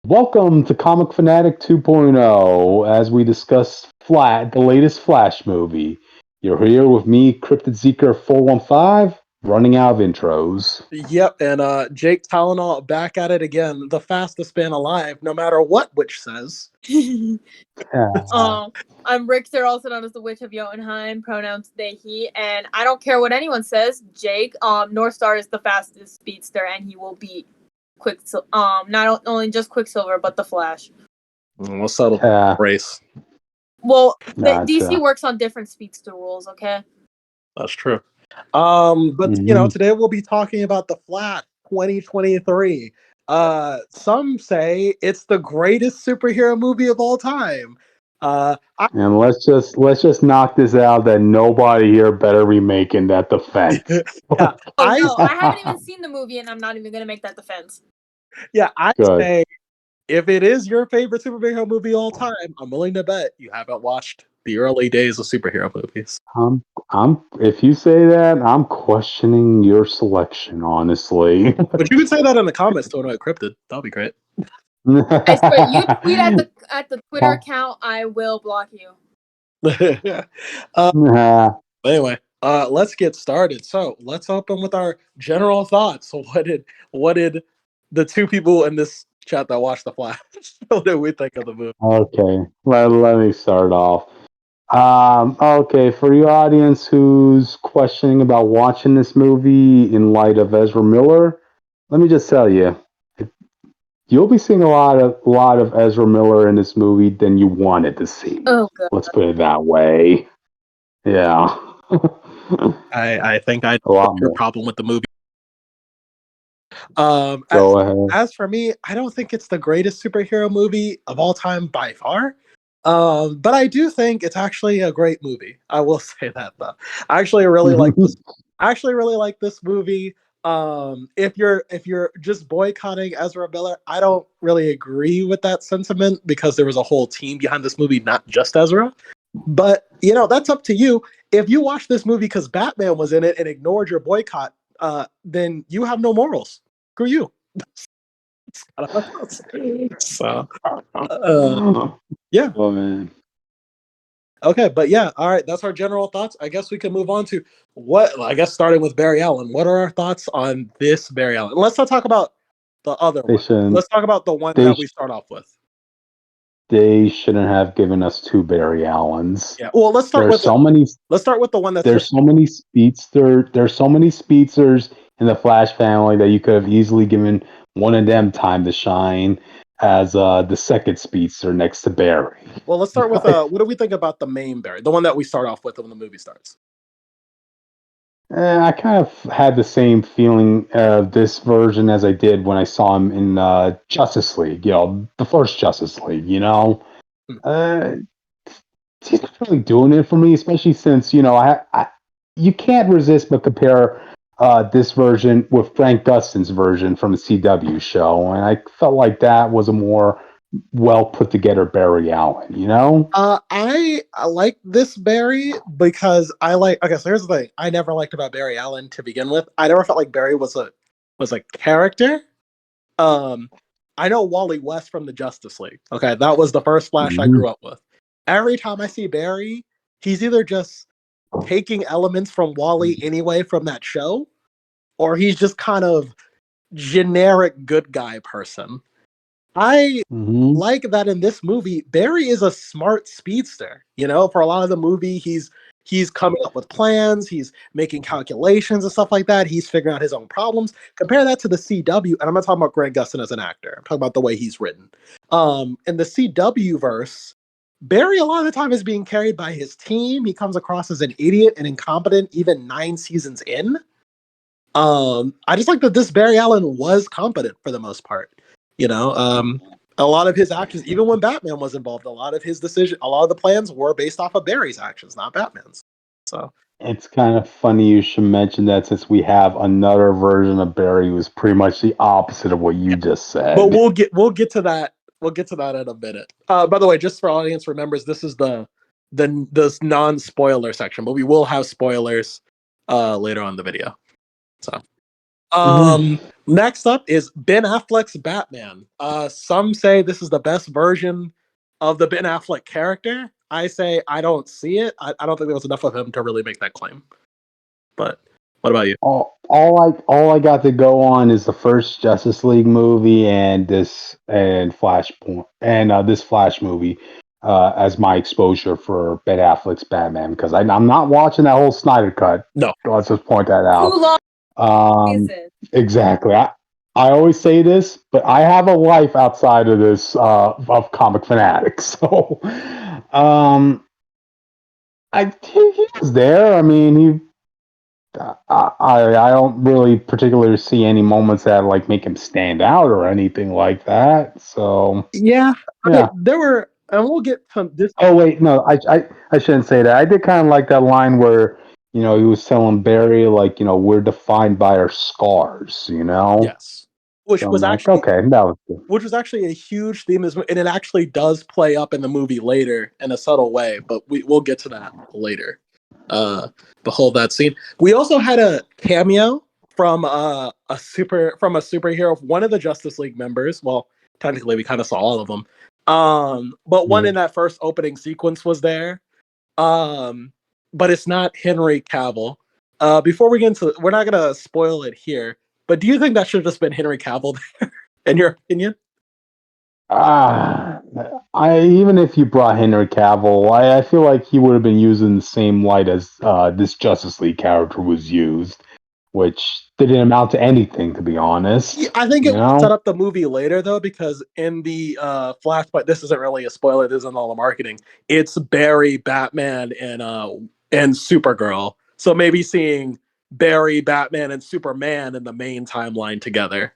Welcome to Comic Phanatic 2.0 as we discuss the latest Flash movie. You're here with me, Cryptid Seeker 415, running out of intros. Yep, and Jake Tylenol back at it again, the fastest man alive, no matter what Witch says. I'm Richter, also known as the Witch of Jotunhiem, pronouns they, he, and I don't care what anyone says. Jake, North Star is the fastest speedster, and he will beat not only just Quicksilver, but the Flash. We'll settle race. Well, DC works on different speedster rules, okay? That's true. But today we'll be talking about the Flash 2023. Some say it's the greatest superhero movie of all time. And let's just knock this out that nobody here better be making that defense. I haven't even seen the movie, and I'm not even gonna make that defense. Yeah, I say if it is your favorite superhero movie of all time, I'm willing to bet you haven't watched the early days of superhero movies. If you say that, I'm questioning your selection, honestly. But you can say that in the comments to annoy Cryptid. That'll be great. I swear, you tweet at the Twitter account, I will block you. Anyway, let's get started. So let's open with our general thoughts. What did the two people in this chat that watched The Flash, what did we think of the movie? Okay, let me start off. Okay, for your audience who's questioning about watching this movie in light of Ezra Miller, let me just tell you, you'll be seeing a lot of Ezra Miller in this movie than you wanted to see. Oh, God. Let's put it that way. Yeah. I think I know your problem with the movie. Go ahead. As for me, I don't think it's the greatest superhero movie of all time by far. But I do think it's actually a great movie. I will say that though. I actually really like this. I actually really like this movie. If you're just boycotting Ezra Miller, I don't really agree with that sentiment because there was a whole team behind this movie, not just Ezra. But that's up to you. If you watch this movie because Batman was in it and ignored your boycott, then you have no morals. Screw you. So, yeah. Oh, man. Okay, but yeah, all right. That's our general thoughts. I guess we can move on to starting with Barry Allen. What are our thoughts on this Barry Allen? Let's not talk about the other one. Let's talk about the one that we start off with. They shouldn't have given us two Barry Allens. Yeah. Well, let's start with the one that's There's so many speedsters in the Flash family that you could have easily given one of them time to shine as the second speedster next to Barry. Well, let's start with what do we think about the main Barry, the one that we start off with when the movie starts? I kind of had the same feeling of this version as I did when I saw him in Justice League, the first Justice League, He's not really doing it for me, especially since, you can't resist but compare this version with Frank Gustin's version from the CW show, and I felt like that was a more well put together Barry Allen, I like this Barry because so here's the thing. I never liked about Barry Allen to begin with. I never felt like Barry was a character. I know Wally West from the Justice League. Okay, that was the first Flash I grew up with. Every time I see Barry, he's either just taking elements from Wally anyway from that show, or he's just kind of generic good guy person. I like that in this movie, Barry is a smart speedster. For a lot of the movie, he's coming up with plans, he's making calculations and stuff like that. He's figuring out his own problems. Compare that to the CW, and I'm not talking about Grant Gustin as an actor. I'm talking about the way he's written. In the CW verse, Barry a lot of the time is being carried by his team. He comes across as an idiot and incompetent even 9 seasons in. I just like that this Barry Allen was competent for the most part. A lot of his actions, even when Batman was involved, a lot of the plans were based off of Barry's actions, not Batman's. So it's kind of funny you should mention that since we have another version of Barry who's pretty much the opposite of what you just said. But we'll get to that. We'll get to that in a minute. By the way, just for audience remembers, this is the non-spoiler section, but we will have spoilers later on in the video. So Next up is Ben Affleck's Batman. Some say this is the best version of the Ben Affleck character. I say I don't see it. I don't think there was enough of him to really make that claim. But what about you? All I got to go on is the first Justice League movie and Flashpoint and this Flash movie as my exposure for Ben Affleck's Batman, because I'm not watching that whole Snyder cut. No. Let's just point that Too out. long. Exactly. I always say this, but I have a life outside of this of comic fanatics. So he was there. I mean, I don't really particularly see any moments that like make him stand out or anything like that. So yeah. yeah. There were, and we'll get some. Oh wait, no, I shouldn't say that. I did kind of like that line where he was telling Barry like we're defined by our scars. Yes, which So was I'm actually like, okay, that was good. which was actually a huge theme, and it actually does play up in the movie later in a subtle way. But we'll get to that later. Behold that scene. We also had a cameo from a superhero, one of the Justice League members. Well, technically, we kind of saw all of them. But one in that first opening sequence was there. But it's not Henry Cavill. Before we get into, we're not gonna spoil it here. But do you think that should have just been Henry Cavill there, in your opinion? Even if you brought Henry Cavill, I feel like he would have been used in the same light as this Justice League character was used, which didn't amount to anything, to be honest. Yeah, I think it set up the movie later, though, because in the Flashpoint, this isn't really a spoiler. This isn't all the marketing. It's Barry, Batman, and Supergirl. So maybe seeing Barry, Batman, and Superman in the main timeline together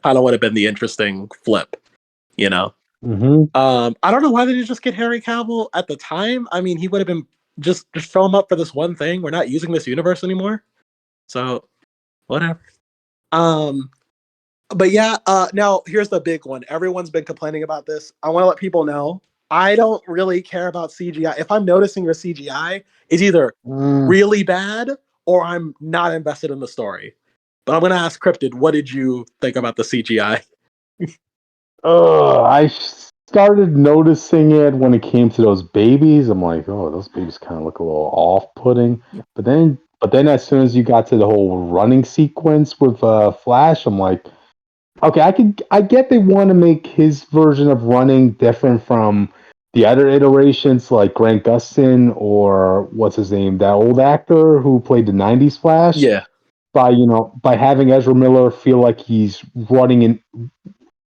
kind of would have been the interesting flip, Mm-hmm. I don't know why they didn't just get Henry Cavill at the time. I mean, he would have been just fill him up for this one thing. We're not using this universe anymore, so whatever. But yeah, now here's the big one. Everyone's been complaining about this. I want to let people know I don't really care about CGI. If I'm noticing your CGI, it's either really bad or I'm not invested in the story. But I'm going to ask Cryptid, what did you think about the CGI? I started noticing it when it came to those babies. I'm like, oh, those babies kind of look a little off-putting. But then as soon as you got to the whole running sequence with Flash, I'm like, okay, I get they want to make his version of running different from the other iterations, like Grant Gustin or what's his name, that old actor who played the '90s Flash. Yeah. By having Ezra Miller feel like he's running in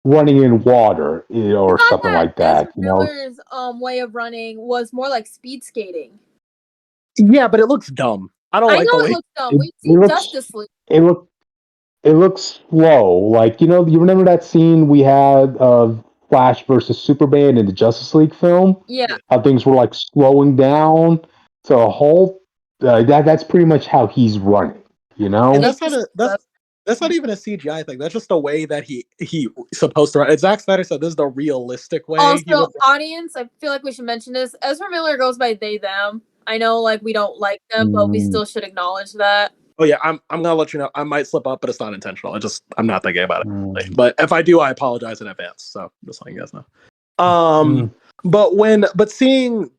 water or something like that. Ezra Miller's way of running was more like speed skating. Yeah, but it looks dumb. I know it looks dumb. We've seen Justice League. It looks slow. Like, you remember that scene we had of Flash versus Superman in the Justice League film? Yeah. How things were like slowing down to a halt. That's pretty much how he's running, And that's not even a CGI thing. That's just the way that he's supposed to run. And Zack Snyder said this is the realistic way. Also, audience, I feel like we should mention this. Ezra Miller goes by they, them. I know, like, we don't like them, but we still should acknowledge that. Oh yeah, I'm gonna let you know. I might slip up, but it's not intentional. I'm not thinking about it. But if I do, I apologize in advance. So just letting you guys know. But seeing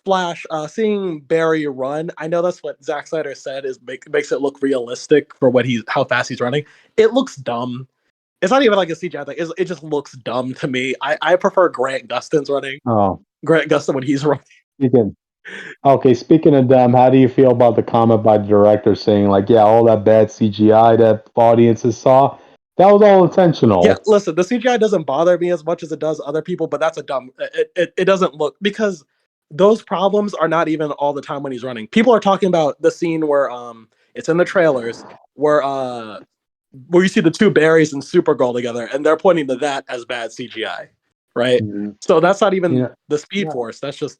Flash, seeing Barry run, I know that's what Zack Snyder said is makes it look realistic for how fast he's running. It looks dumb. It's not even like a CGI thing. It just looks dumb to me. I prefer Grant Gustin's running. Oh, Grant Gustin when he's running. Okay, speaking of them, how do you feel about the comment by the director saying, like, yeah, all that bad CGI that audiences saw, that was all intentional? Yeah, listen, the CGI doesn't bother me as much as it does other people, but that's it doesn't look, because those problems are not even all the time when he's running. People are talking about the scene where it's in the trailers where you see the two Barrys and Supergirl together, and they're pointing to that as bad CGI, right? Mm-hmm. So that's not even the Speed Force. That's just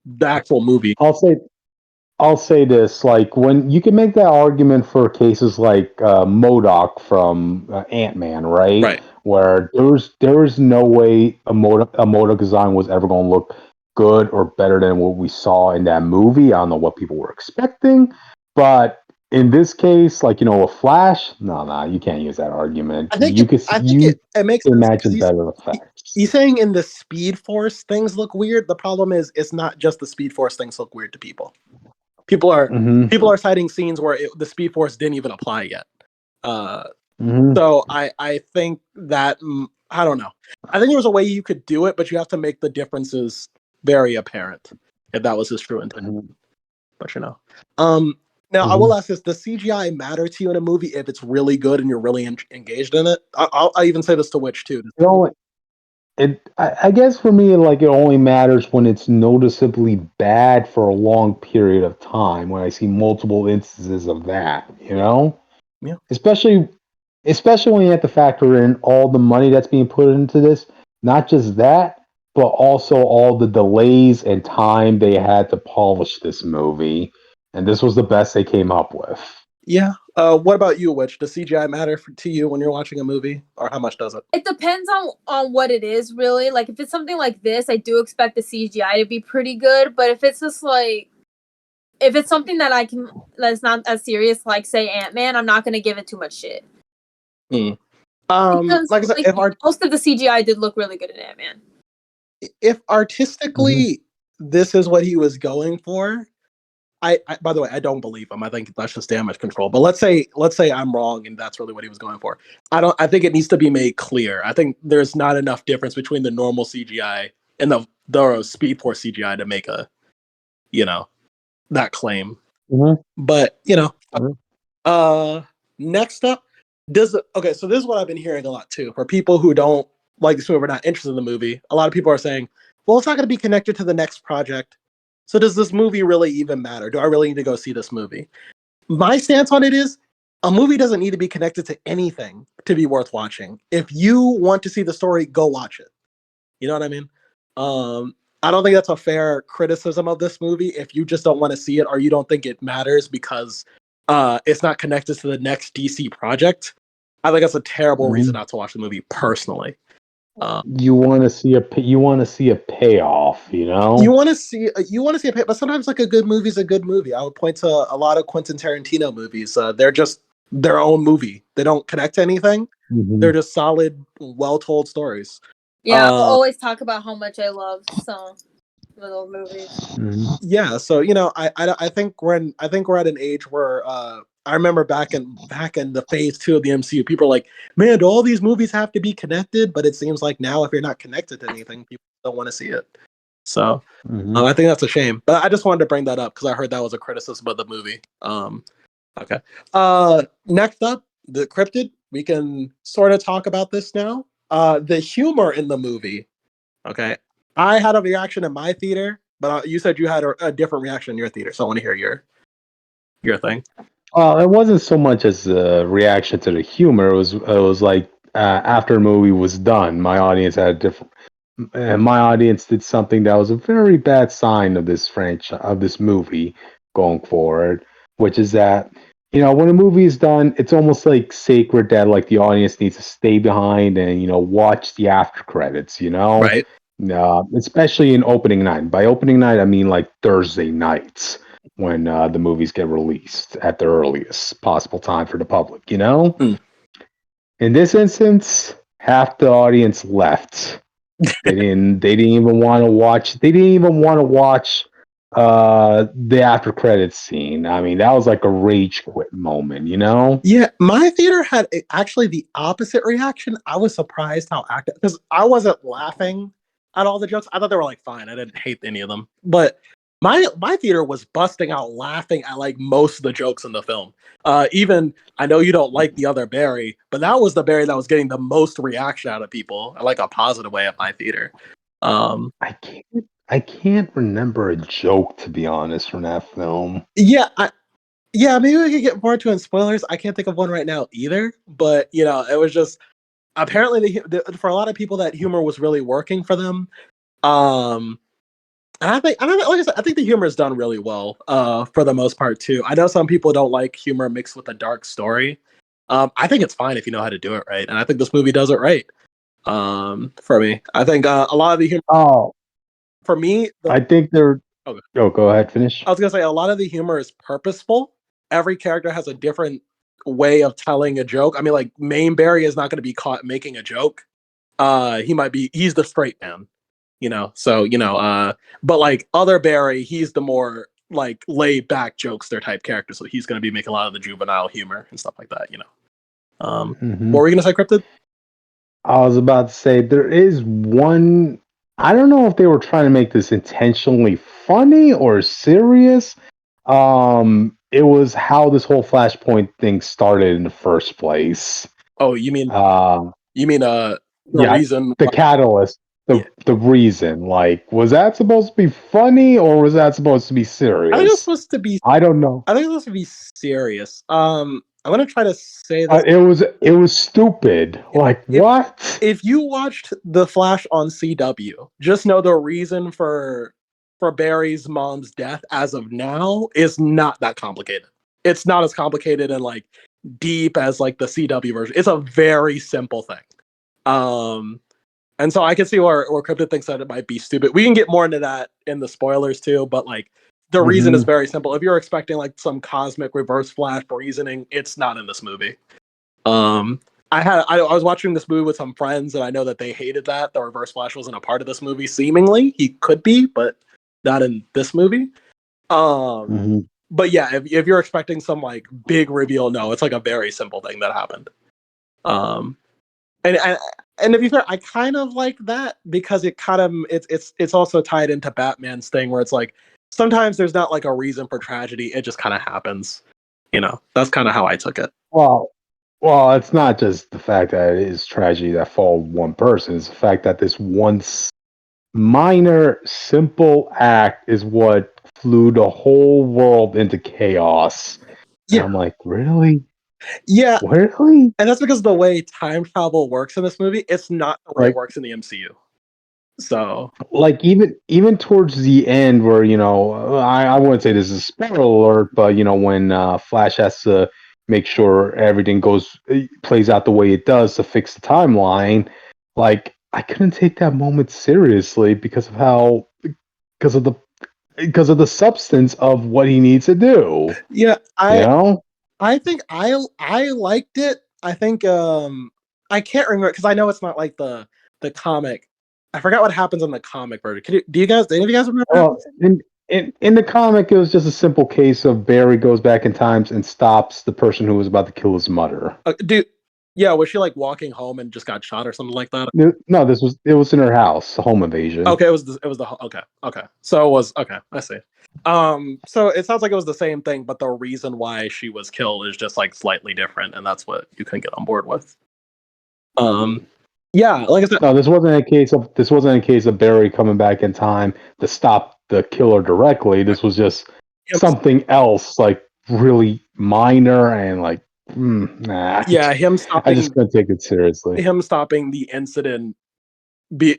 the actual movie. I'll say this, like, when you can make that argument for cases like MODOK from Ant-Man, right? Where there was no way a MODOK design was ever going to look good or better than what we saw in that movie. I don't know what people were expecting, but in this case, like, a Flash, no, you can't use that argument. I think You could it makes sense imagine because better effects. he's saying in the Speed Force things look weird. The problem is it's not just the Speed Force things look weird to people. People are citing scenes where the Speed Force didn't even apply yet. So I think that I don't know. I think there was a way you could do it, but you have to make the differences very apparent if that was his true intent. But now I will ask this: does CGI matter to you in a movie if it's really good and you're really engaged in it? I'll even say this to Witch too. I guess for me, like, it only matters when it's noticeably bad for a long period of time. When I see multiple instances of that, Yeah. Especially when you have to factor in all the money that's being put into this. Not just that, but also all the delays and time they had to polish this movie, and this was the best they came up with. Yeah. What about you, Witch? Does CGI matter to you when you're watching a movie, or how much does it? It depends on what it is, really. Like, if it's something like this, I do expect the CGI to be pretty good. But if it's just like, if it's something that's not as serious, like say Ant-Man, I'm not gonna give it too much shit. Because, like I said, most of the CGI did look really good in Ant-Man. If artistically this is what he was going for, I by the way, I don't believe him. I think that's just damage control. But let's say I'm wrong and that's really what he was going for. I think it needs to be made clear. I think there's not enough difference between the normal CGI and the Speed Force CGI to make a that claim. But next up, so this is what I've been hearing a lot too. For people who don't like this movie, we're not interested in the movie, a lot of people are saying, well, it's not going to be connected to the next project. So does this movie really even matter? Do I really need to go see this movie? My stance on it is a movie doesn't need to be connected to anything to be worth watching. If you want to see the story, go watch it. You know what I mean? I don't think that's a fair criticism of this movie if you just don't want to see it or you don't think it matters because it's not connected to the next DC project. I think that's a terrible reason not to watch the movie personally. You want to see a payoff, You want to see a payoff, but sometimes like a good movie is a good movie. I would point to a lot of Quentin Tarantino movies. They're just their own movie. They don't connect to anything. They're just solid, well-told stories. Yeah, I'll always talk about how much I love some little movies. Yeah, so I think we're at an age where I remember back in the phase 2 of the MCU, people are like, man, do all these movies have to be connected? But it seems like now if you're not connected to anything, people don't want to see it. So I think that's a shame. But I just wanted to bring that up because I heard that was a criticism of the movie. Okay. Next up, the Cryptid. We can sort of talk about this now. The humor in the movie. Okay. I had a reaction in my theater, but you said you had a different reaction in your theater, so I want to hear your thing. It wasn't so much as a reaction to the humor. It was like after the movie was done, my audience had a different. My audience did something that was a very bad sign of this franchise, of this movie going forward, which is that when a movie is done, it's almost like sacred that like the audience needs to stay behind and watch the after credits. Right. Especially in opening night. By opening night, I mean like Thursday nights when the movies get released at the earliest possible time for the public. In this instance, half the audience left. They didn't even want to watch. They didn't even want to watch the after credits scene. I mean, that was like a rage quit moment. Yeah, my theater had actually the opposite reaction. I was surprised how active, because I wasn't laughing at all the jokes. I thought they were like fine. I didn't hate any of them, but my theater was busting out laughing at like most of the jokes in the film. Even I know you don't like the other Barry, but that was the Barry that was getting the most reaction out of people, like a positive way at my theater. I can't remember a joke, to be honest, from that film. Yeah, maybe we could get more into in spoilers. I can't think of one right now either, but it was just apparently for a lot of people that humor was really working for them. And I think, like I said, I think the humor is done really well for the most part too. I know some people don't like humor mixed with a dark story. I think it's fine if you know how to do it right, and I think this movie does it right. For me, I think a lot of the humor. For me, I think they're. Oh, go ahead, finish. I was gonna say a lot of the humor is purposeful. every character has a different way of telling a joke. I mean, like main Barry is not going to be caught making a joke. He's the straight man, so but like other Barry, he's the more like laid back jokester type character, so he's going to be making a lot of the juvenile humor and stuff like that. What were you going to say, Cryptid? I was about to say there is one. I don't know if they were trying to make this intentionally funny or serious. It was how this whole Flashpoint thing started in the first place. Oh, you mean the reason? The catalyst, the reason. Like, was that supposed to be funny or was that supposed to be serious? I think it was supposed to be. I don't know. I think it was supposed to be serious. I'm gonna try to say this. It was stupid. Like, what? If you watched The Flash on CW, just know the reason for Barry's mom's death as of now is not that complicated. It's not as complicated and like deep as like the CW version. It's a very simple thing. And so I can see where Cryptid thinks that it might be stupid. We can get more into that in the spoilers too, but like the reason is very simple. If you're expecting like some cosmic reverse Flash reasoning, it's not in this movie. I was watching this movie with some friends, and I know that they hated that the Reverse Flash wasn't a part of this movie. Seemingly, he could be, but not in this movie. But yeah, if you're expecting some like big reveal, no, it's like a very simple thing that happened. And to be fair, I kind of like that because it kind of it's also tied into Batman's thing where it's like sometimes there's not like a reason for tragedy; it just kind of happens. That's kind of how I took it. Well, it's not just the fact that it is tragedy that followed one person. It's the fact that this one minor, simple act is what flew the whole world into chaos. Yeah. And I'm like, really? Yeah. Really? And that's because the way time travel works in this movie, it's not the way it works in the MCU. So, like, even towards the end where, I wouldn't say this is a spoiler alert, but, when Flash has to make sure everything plays out the way it does to fix the timeline, like, I couldn't take that moment seriously because of the substance of what he needs to do. Yeah, I think I liked it. I think I can't remember because I know it's not like the comic. I forgot what happens in the comic version. Do any of you guys remember? Well, in the comic, it was just a simple case of Barry goes back in times and stops the person who was about to kill his mother. Yeah, was she like walking home and just got shot or something like that? No, it was in her house, a home invasion. Okay, it was okay. So it was okay. I see. So it sounds like it was the same thing, but the reason why she was killed is just like slightly different, and that's what you couldn't get on board with. Yeah, like I said, no, this wasn't a case of Barry coming back in time to stop the killer directly. This was just something else, like really minor and like, nah. Yeah, him stopping. I just couldn't take it seriously. Him stopping the incident,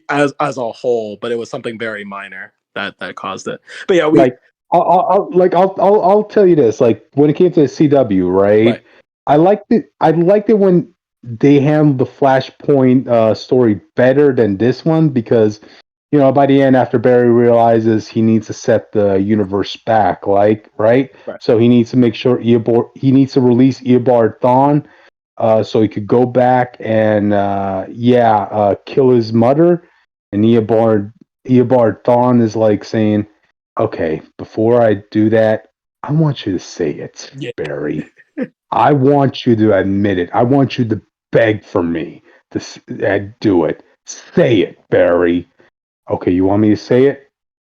as a whole, but it was something very minor that caused it. But yeah, I'll tell you this. Like when it came to CW, right? I liked it when they handled the Flashpoint story better than this one because, by the end, after Barry realizes he needs to set the universe back, right? So he needs to make sure he needs to release Eobard Thawne, so he could go back and kill his mother. And Eobard Thawne is like saying, "Okay, before I do that, I want you to say it, Barry. I want you to admit it. I want you to beg for me to do it. Say it, Barry. Okay, you want me to say it?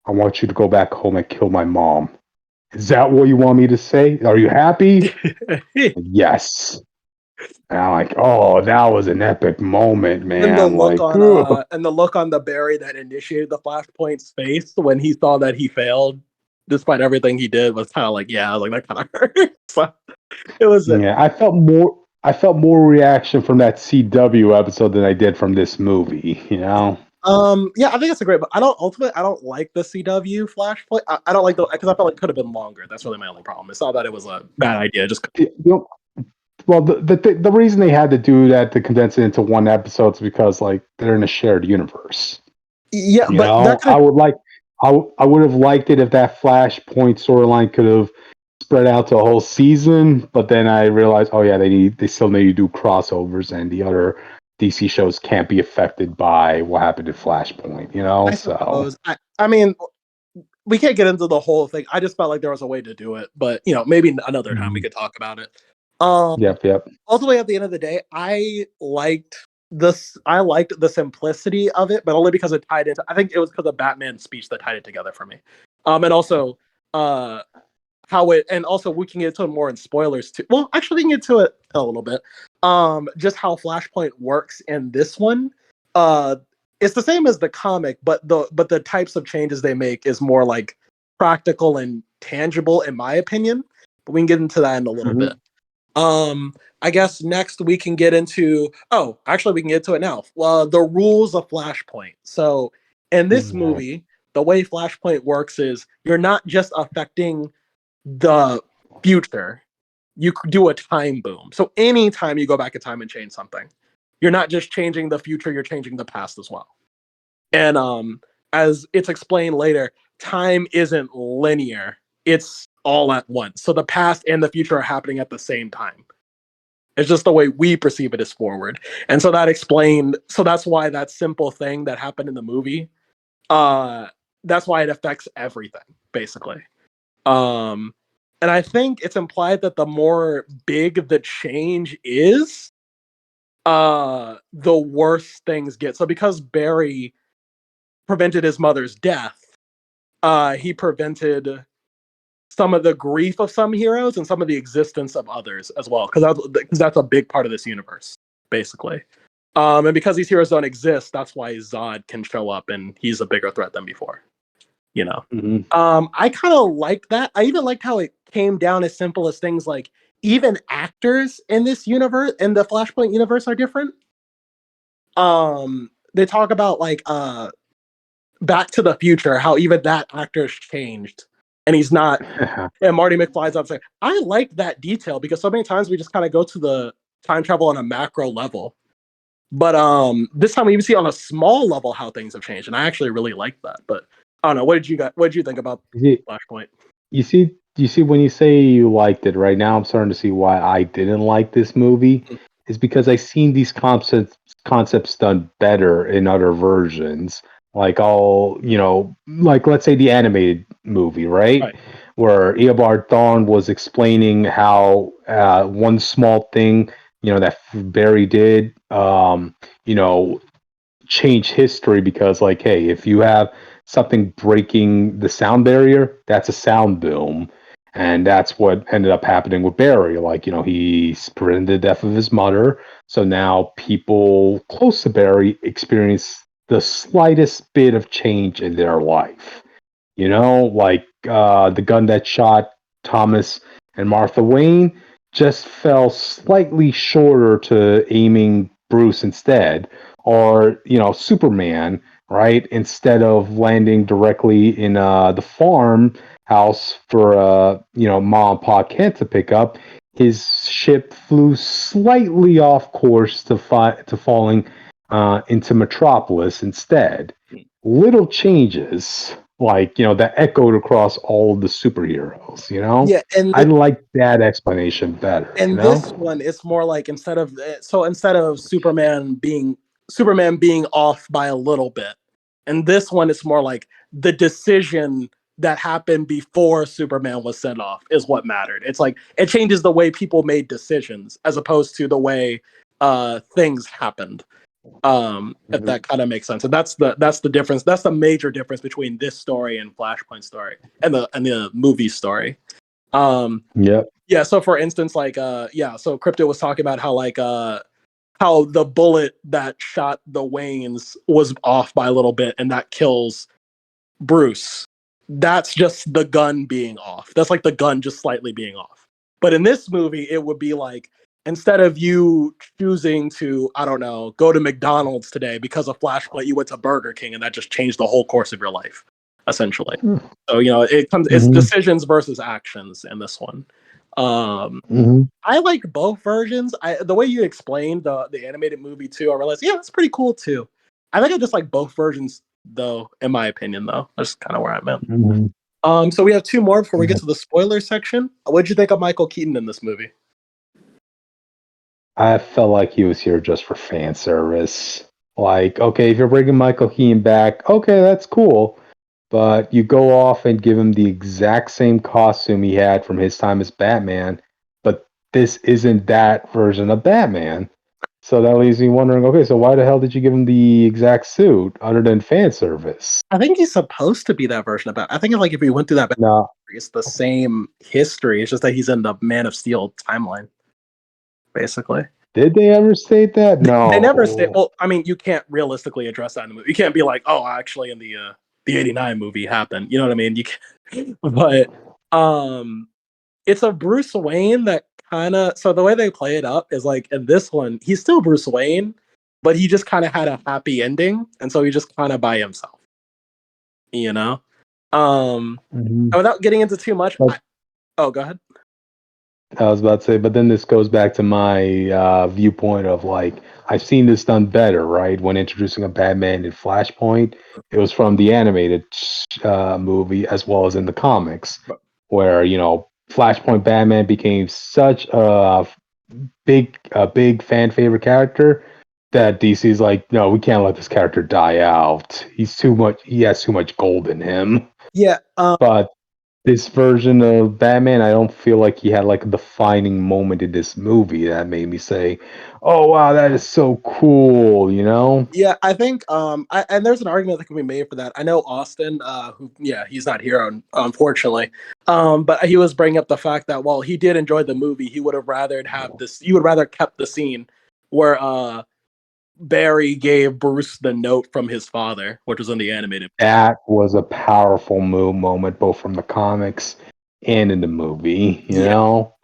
I want you to go back home and kill my mom. Is that what you want me to say? Are you happy?" Yes. And I'm like, oh, that was an epic moment, man. And the look on the Barry that initiated the Flashpoint's face when he saw that he failed, despite everything he did, was kind of like, I was like, that kind of hurt. So it was. Yeah, I felt more reaction from that CW episode than I did from this movie. Yeah, I think it's a great. But I don't like the CW Flashpoint. I don't like because I felt like it could have been longer. That's really my only problem. It's not that it was a bad idea. Just well, the reason they had to do that to condense it into one episode is because like they're in a shared universe. Yeah, I would have liked it if that Flashpoint storyline could have spread out to a whole season, but then I realized, oh yeah, they still need to do crossovers, and the other DC shows can't be affected by what happened in Flashpoint, you know? I So suppose. I mean, we can't get into the whole thing. I just felt like there was a way to do it, but maybe another time we could talk about it. yep. Ultimately, at the end of the day, I liked this. I liked the simplicity of it, but only because it tied into. I think it was because of Batman's speech that tied it together for me. And also, how it, and also we can get to it more in spoilers too. Well, actually, we can get to it a little bit. Just how Flashpoint works in this one. It's the same as the comic, but the types of changes they make is more like practical and tangible, in my opinion. But we can get into that in a little bit. I guess next we can get into. Oh, actually, we can get to it now. The rules of Flashpoint. So in this movie, the way Flashpoint works is you're not just affecting the future. You do a time boom. So anytime you go back in time and change something, you're not just changing the future, you're changing the past as well. And as it's explained later, time isn't linear. It's all at once. So the past and the future are happening at the same time. It's just the way we perceive it as forward. And so that's why that simple thing that happened in the movie, that's why it affects everything, basically. And I think it's implied that the more big the change is, the worse things get. So because Barry prevented his mother's death, he prevented some of the grief of some heroes and some of the existence of others as well, because that's a big part of this universe, basically. And because these heroes don't exist, that's why Zod can show up and he's a bigger threat than before. I kind of liked that. I even liked how it came down as simple as things like even actors in this universe, in the Flashpoint universe, are different. They talk about like Back to the Future, how even that actor's changed, and he's not. And Marty McFly's up saying, I like that detail because so many times we just kind of go to the time travel on a macro level, but this time we even see on a small level how things have changed, and I actually really like that. But I don't know. What did you think about Flashpoint? You see when you say you liked it, right now I'm starting to see why I didn't like this movie. Is because I've seen these concepts done better in other versions. Like like let's say the animated movie, right? Where Eobard Thawne was explaining how one small thing, that Barry did, change history because, like, hey, if you have something breaking the sound barrier, that's a sound boom. And that's what ended up happening with Barry. Like, he prevented the death of his mother. So now people close to Barry experience the slightest bit of change in their life. Like the gun that shot Thomas and Martha Wayne just fell slightly shorter to aiming Bruce instead. Or, Superman, right? Instead of landing directly in the farm house for mom and pop Kent to pick up, his ship flew slightly off course to falling into Metropolis instead. Little changes, like that echoed across all the superheroes. Yeah, and I like that explanation better. And this one, it's more like instead of Superman being off by a little bit, and this one it's more like the decision that happened before Superman was sent off is what mattered. It's like it changes the way people made decisions as opposed to the way things happened. If that kind of makes sense. And that's the difference. That's the major difference between this story and Flashpoint story and the movie story. Yep. Yeah, so for instance, like so Cryptid was talking about how like how the bullet that shot the Waynes was off by a little bit and that kills Bruce. That's just the gun being off. That's like the gun just slightly being off. But in this movie, it would be like instead of you choosing to, I don't know, go to McDonald's today because of Flashpoint, you went to Burger King and that just changed the whole course of your life, essentially. So, it's decisions versus actions in this one. I like both versions. The way you explained the animated movie too, I realized, yeah, that's pretty cool too. I think I just like both versions though, in my opinion though. That's kind of where I'm at. So we have two more before we get to the spoiler section. What did you think of Michael Keaton in this movie? I felt like he was here just for fan service. Like, okay, if you're bringing Michael Keaton back, okay, that's cool. But you go off and give him the exact same costume he had from his time as Batman, but this isn't that version of Batman. So that leaves me wondering, okay, so why the hell did you give him the exact suit other than fan service? I think he's supposed to be that version of Batman. I think if we went through that, No. it's the same history. It's just that he's in the Man of Steel timeline, basically. Did they ever state that? No. They never state. Well, I mean, you can't realistically address that in the movie. You can't be like, oh, actually, in the '89 movie happened. You know what I mean? You can't. But it's a Bruce Wayne that kind of. So the way they play it up is like in this one, he's still Bruce Wayne, but he just kind of had a happy ending, and so he's just kind of by himself. You know. Without getting into too much. Go ahead. I was about to say, but then this goes back to my viewpoint of like, I've seen this done better, right? When introducing a Batman in Flashpoint, it was from the animated movie as well as in the comics, where, you know, Flashpoint Batman became such a big fan favorite character that DC's like, no, we can't let this character die out. He has too much gold in him. Yeah. But this version of Batman, I don't feel like he had like a defining moment in this movie that made me say, "Oh wow, that is so cool," you know? Yeah, I think and there's an argument that can be made for that. I know Austin, he's not here unfortunately. But he was bringing up the fact that while he did enjoy the movie, he would have rather kept the scene where Barry gave Bruce the note from his father, which was in the animated. That was a powerful moment, both from the comics and in the movie. You know,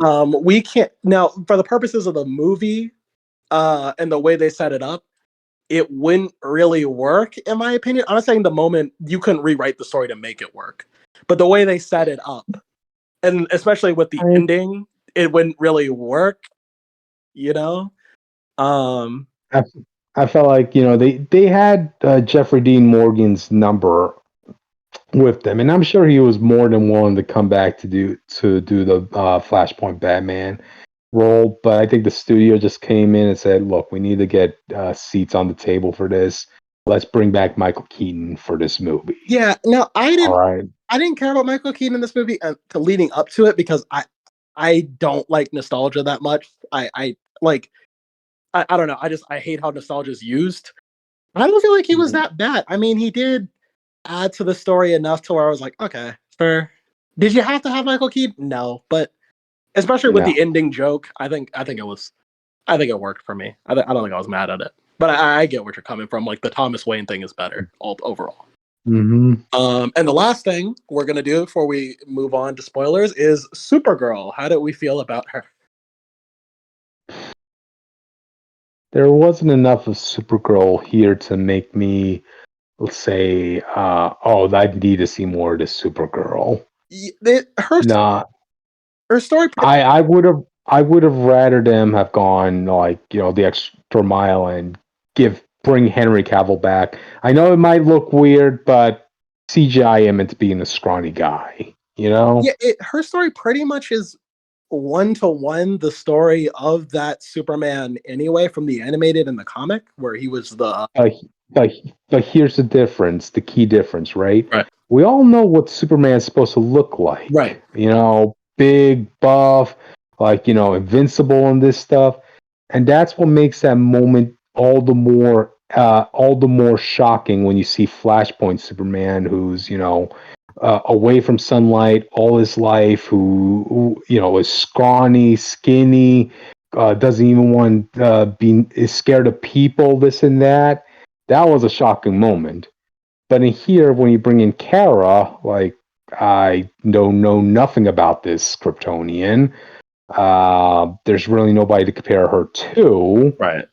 we can't now for the purposes of the movie, and the way they set it up, it wouldn't really work, in my opinion. I'm not saying the moment you couldn't rewrite the story to make it work, but the way they set it up, and especially with the ending, it wouldn't really work. You know, I felt like, you know, they had Jeffrey Dean Morgan's number with them, and I'm sure he was more than willing to come back to do the Flashpoint Batman role. But I think the studio just came in and said, "Look, we need to get seats on the table for this. Let's bring back Michael Keaton for this movie." Yeah, no, I didn't care about Michael Keaton in this movie leading up to it because I don't like nostalgia that much. I don't know. I hate how nostalgia is used. I don't feel like he was that bad. I mean, he did add to the story enough to where I was like, okay, fair. Did you have to have Michael Keaton? No, but especially with the ending joke, I think it worked for me. I don't think I was mad at it. But I get where you're coming from. Like the Thomas Wayne thing is better overall. Mm-hmm. And the last thing we're gonna do before we move on to spoilers is Supergirl. How did we feel about her? There wasn't enough of Supergirl here to make me say, I need to see more of this Supergirl. Her story. I would have rather them have gone like, you know, the extra mile and bring Henry Cavill back. I know it might look weird, but CGI him into being a scrawny guy. You know? Yeah, her story pretty much is 1-to-1 the story of that Superman anyway, from the animated and the comic, where he was the. But here's the difference, the key difference, right? Right. We all know what Superman's supposed to look like. Right. You know, big, buff, like, you know, invincible and this stuff. And that's what makes that moment all the more shocking when you see Flashpoint Superman, who's, you know, away from sunlight all his life, who you know, is scrawny, skinny, doesn't even want is scared of people, this and that. That was a shocking moment. But in here, when you bring in Kara, like, I know nothing about this Kryptonian. There's really nobody to compare her to. Right.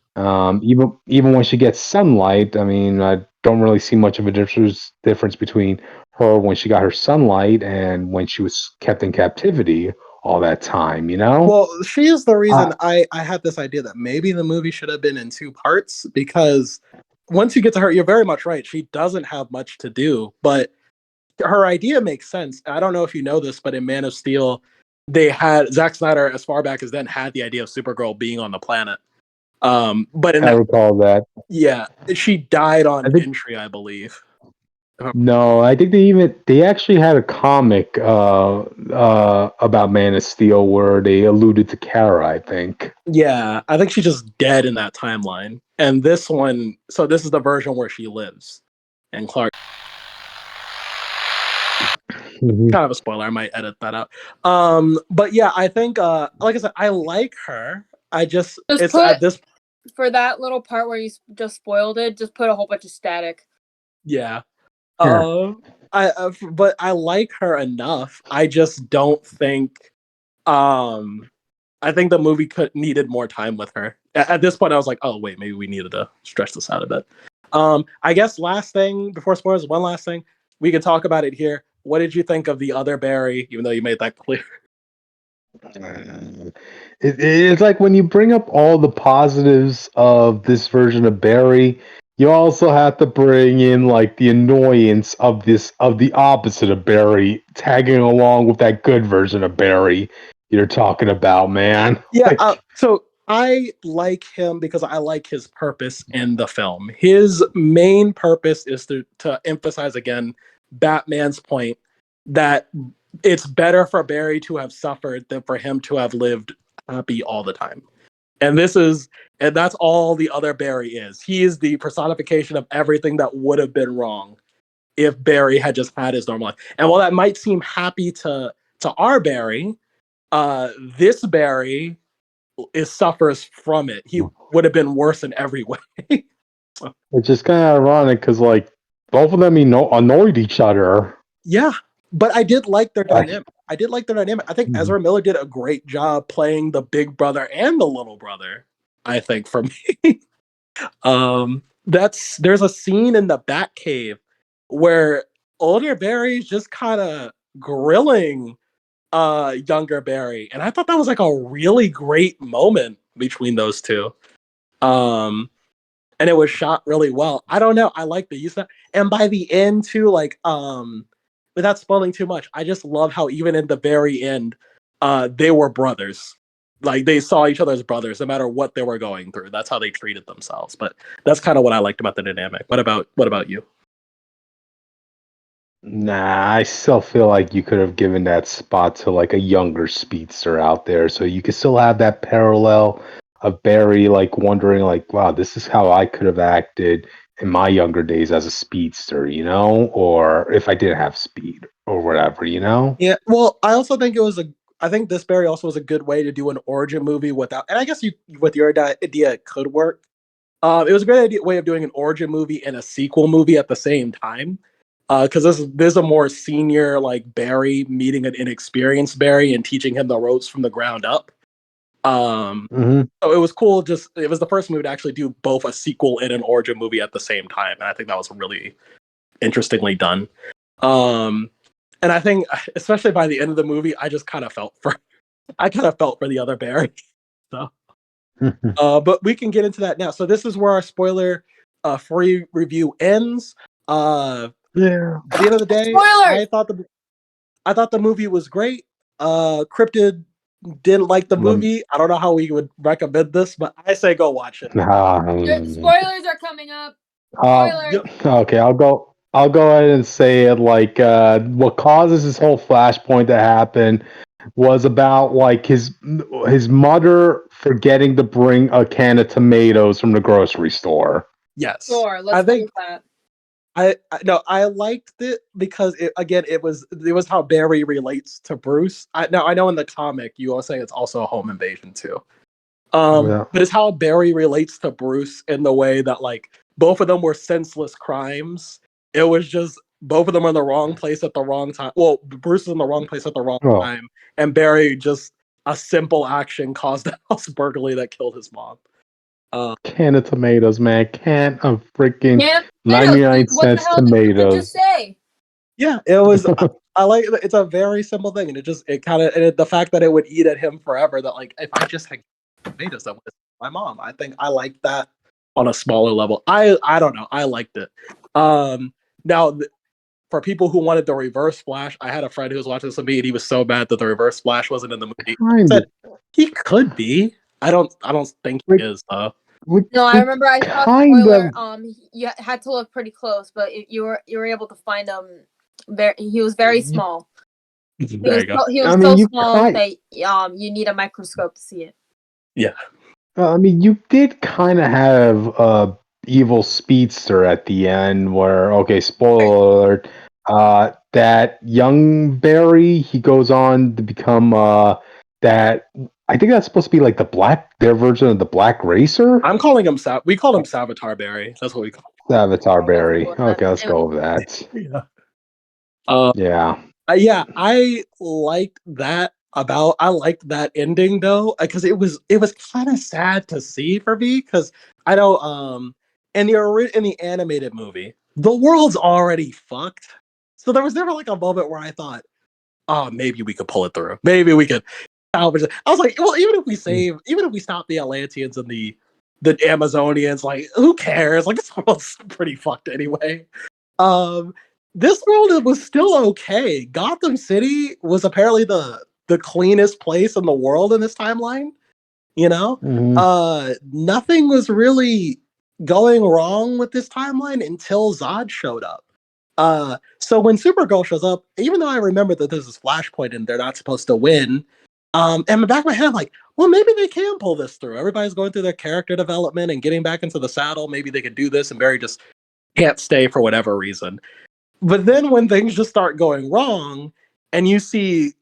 Even when she gets sunlight, I mean, I don't really see much of a difference between her when she got her sunlight and when she was kept in captivity all that time, you know? Well, she is the reason I had this idea that maybe the movie should have been in 2 parts, because once you get to her, you're very much right. She doesn't have much to do, but her idea makes sense. I don't know if you know this, but in Man of Steel, they had Zack Snyder as far back as then had the idea of Supergirl being on the planet. But in I that, recall that. yeah, she died I on think entry, I believe. no, I think they actually had a comic about Man of Steel where they alluded to Kara, I think. Yeah, I think she's just dead in that timeline. And this one, so this is the version where she lives. And Clark, Mhm. kind of a spoiler, I might edit that out. But yeah, I think like I said, I like her. I just it's put at this for that little part where you just spoiled it. Just put a whole bunch of static. yeah. Yeah. But I like her enough. I just don't think I think the movie needed more time with her. At this point, I was like, oh wait, maybe we needed to stretch this out a bit. I guess last thing before spoilers, one last thing we can talk about it here. What did you think of the other Barry? Even though you made that clear. It's like when you bring up all the positives of this version of Barry, you also have to bring in like the annoyance of the opposite of Barry tagging along with that good version of Barry you're talking about, man. Yeah. Like, So I like him because I like his purpose in the film. His main purpose is to emphasize again Batman's point that it's better for Barry to have suffered than for him to have lived happy all the time. And that's all the other Barry is. He is the personification of everything that would have been wrong if Barry had just had his normal life. And while that might seem happy to our Barry, this Barry suffers from it. He would have been worse in every way. it's just kind of ironic because like both of them annoyed each other. Yeah, but I did like their Like, dynamic. I think Ezra Miller did a great job playing the big brother and the little brother. I think for me, there's a scene in the Batcave where older Barry's just kind of grilling younger Barry, and I thought that was like a really great moment between those two. Um, and it was shot really well. I don't know. I like the use of that. And by the end too, like without spoiling too much, I just love how even in the very end, they were brothers. Like they saw each other as brothers, no matter what they were going through. That's how they treated themselves. But that's kind of what I liked about the dynamic. What about you? nah, I still feel like you could have given that spot to like a younger speedster out there, so you could still have that parallel of Barry like wondering, like, wow, this is how I could have acted in my younger days as a speedster, or if I didn't have speed or whatever. Yeah. Well, I also think I think this Barry also was a good way to do an origin movie without, and I guess you with your idea it could work. It was a great way of doing an origin movie and a sequel movie at the same time. Because this is a more senior like Barry meeting an inexperienced Barry and teaching him the ropes from the ground up. Hmm. So it was cool. Just it was the first movie to actually do both a sequel and an origin movie at the same time, and I think that was really interestingly done. Um, and I think especially by the end of the movie, I kind of felt for the other Barry. So. But we can get into that now. So this is where our spoiler free review ends. Yeah. At the end of the day, Spoilers. I thought the movie was great. Cryptid didn't like the Lem- movie. I don't know how we would recommend this, but I say go watch it. Spoilers are coming up. Uh, Spoilers. okay, I'll go ahead and say it. Like, what causes this whole Flashpoint to happen was about like his mother forgetting to bring a can of tomatoes from the grocery store. Yes, Sure, I let's think do that. I liked it because it was how Barry relates to Bruce. I know in the comic you all say it's also a home invasion too. Yeah. But it's how Barry relates to Bruce in the way that like both of them were senseless crimes. It was just both of them are in the wrong place at the wrong time. Well, Bruce is in the wrong place at the wrong Oh, time, and Barry just a simple action caused a house burglary that killed his mom. can of tomatoes, man. Can of freaking Yeah, 99 what the cents hell did you just tomatoes. say? Yeah, it was. I like it. It's a very simple thing, and the fact that it would eat at him forever. That like if I just had tomatoes, that was my mom. I think I like that on a smaller level. I don't know. I liked it. Now for people who wanted the reverse Flash, I had a friend who was watching this with me, and he was so mad that the reverse Flash wasn't in the movie. Kind Said, of. he could be. I don't think he Like, is though. No, I remember I saw a kind spoiler. of. You had to look pretty close, but you were able to find him. He was very small. There you go. He was I mean, so you small kind. that you need a microscope to see it. Yeah. I mean, you did kind of have a evil speedster at the end, where okay, spoiler alert. That young Barry, he goes on to become that. I think that's supposed to be like their version of the Black Racer. I'm calling him we call him Savitar Barry. That's what we call Avatar That's Barry. cool. Okay, let's go with that. him. Yeah. Uh, Yeah. yeah, I liked that I liked that ending though, because it was kind of sad to see for me, because I know in the animated movie, the world's already fucked. So there was never like a moment where I thought, oh, maybe we could pull it through. Maybe we could salvage it. I was like, well, even if we stop the Atlanteans and the Amazonians, like, who cares? Like, this world's pretty fucked anyway. Um, this world was still okay. Gotham City was apparently the cleanest place in the world in this timeline. You know, nothing was really going wrong with this timeline until Zod showed up. So when Supergirl shows up, even though I remember that this is Flashpoint and they're not supposed to win, in the back of my head, I'm like, well, maybe they can pull this through. Everybody's going through their character development and getting back into the saddle. Maybe they can do this, and Barry just can't stay for whatever reason. But then when things just start going wrong, and you see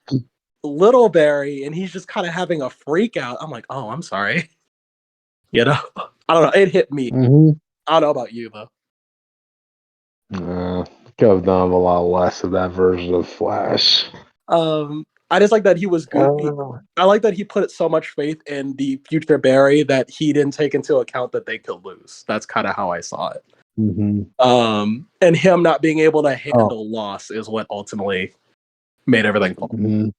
little Barry, and he's just kind of having a freak out, I'm like, oh, I'm sorry. You know, I don't know. It hit me. I don't know about you though. Could have done a lot less of that version of Flash. I just like that he was goofy. I like that he put so much faith in the future Barry that he didn't take into account that they could lose. That's kind of how I saw it. And him not being able to handle loss is what ultimately made everything fall. You